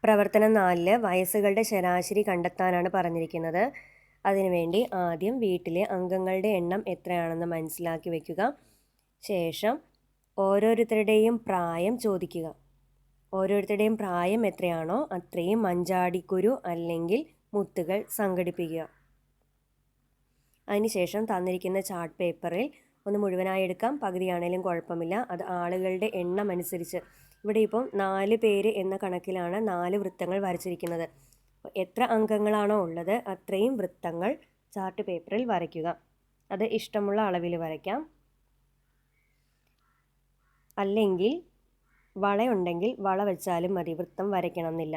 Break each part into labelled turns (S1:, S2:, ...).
S1: പ്രവർത്തനം 4 വയസ്സുകളുടെ ശരാശരി കണ്ടെത്താനാണ് പറഞ്ഞിരിക്കുന്നത്. അതിനുവേണ്ടി ആദ്യം വീട്ടിലെ അംഗങ്ങളുടെ എണ്ണം എത്രയാണെന്ന് മനസ്സിലാക്കി വയ്ക്കുക. ശേഷം ഓരോരുത്തരുടെയും പ്രായം ചോദിക്കുക. ഓരോരുത്തരുടെയും പ്രായം എത്രയാണോ അത്രയും മഞ്ചാടിക്കുരു അല്ലെങ്കിൽ മുത്തുകൾ സംഘടിപ്പിക്കുക. അതിനുശേഷം തന്നിരിക്കുന്ന ചാർട്ട് പേപ്പറിൽ ഒന്ന് മുഴുവനായി എടുക്കാം, പകുതിയാണേലും കുഴപ്പമില്ല. അത് ആളുകളുടെ എണ്ണം അനുസരിച്ച്, ഇവിടെ ഇപ്പം 4 പേര് എന്ന കണക്കിലാണ് 4 വൃത്തങ്ങൾ വരച്ചിരിക്കുന്നത്. എത്ര അംഗങ്ങളാണോ ഉള്ളത് അത്രയും വൃത്തങ്ങൾ ചാർട്ട് പേപ്പറിൽ വരയ്ക്കുക. അത് ഇഷ്ടമുള്ള അളവിൽ വരയ്ക്കാം. അല്ലെങ്കിൽ വളയുണ്ടെങ്കിൽ വള വെച്ചാലും മതി, വൃത്തം വരയ്ക്കണം എന്നില്ല.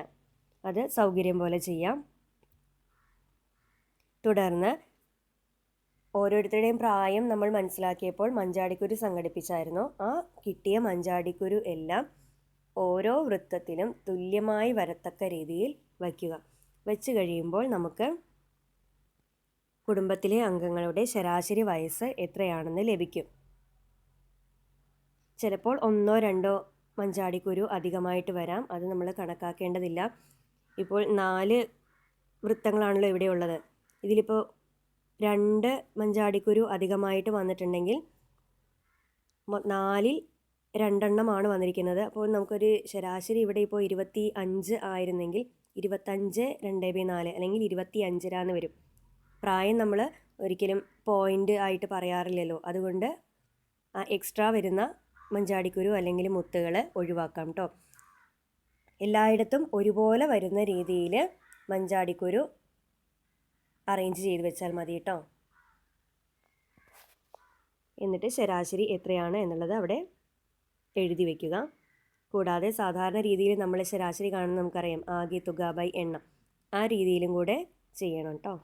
S1: അത് സൗകര്യം പോലെ ചെയ്യാം. തുടർന്ന് ഓരോരുത്തരുടെയും പ്രായം നമ്മൾ മനസ്സിലാക്കിയപ്പോൾ മഞ്ചാടിക്കുരു സംഘടിപ്പിച്ചായിരുന്നു. ആ കിട്ടിയ മഞ്ചാടിക്കുരു എല്ലാം ഓരോ വൃത്തത്തിലും തുല്യമായി വരത്തക്ക രീതിയിൽ വയ്ക്കുക. വെച്ച് കഴിയുമ്പോൾ നമുക്ക് കുടുംബത്തിലെ അംഗങ്ങളുടെ ശരാശരി വയസ്സ് എത്രയാണെന്ന് ലഭിക്കും. ചിലപ്പോൾ 1-2 മഞ്ചാടിക്കുരു അധികമായിട്ട് വരാം, അത് നമ്മൾ കണക്കാക്കേണ്ടതില്ല. ഇപ്പോൾ 4 വൃത്തങ്ങളാണല്ലോ ഇവിടെ ഉള്ളത്. ഇതിലിപ്പോൾ 2 മഞ്ചാടിക്കുരു അധികമായിട്ട് വന്നിട്ടുണ്ടെങ്കിൽ 4-ൽ 2 വന്നിരിക്കുന്നത്. അപ്പോൾ നമുക്കൊരു ശരാശരി ഇവിടെ ഇപ്പോൾ 25 ആയിരുന്നെങ്കിൽ 25/2/4 അല്ലെങ്കിൽ 25 വരും. പ്രായം നമ്മൾ ഒരിക്കലും പോയിൻ്റ് ആയിട്ട് പറയാറില്ലല്ലോ, അതുകൊണ്ട് ആ എക്സ്ട്രാ വരുന്ന മഞ്ചാടിക്കുരു അല്ലെങ്കിൽ മുത്തുകൾ ഒഴിവാക്കാം കേട്ടോ. എല്ലായിടത്തും ഒരുപോലെ വരുന്ന രീതിയിൽ മഞ്ചാടിക്കുരു അറേഞ്ച് ചെയ്ത് വെച്ചാൽ മതി കേട്ടോ. എന്നിട്ട് ശരാശരി എത്രയാണ് എന്നുള്ളത് അവിടെ എഴുതി വയ്ക്കുക. കൂടാതെ സാധാരണ രീതിയിൽ നമ്മൾ ശരാശരി കാണുന്നത് നമുക്കറിയാം, ആകെ തുക ബൈ എണ്ണം. ആ രീതിയിലും കൂടെ ചെയ്യണം കേട്ടോ.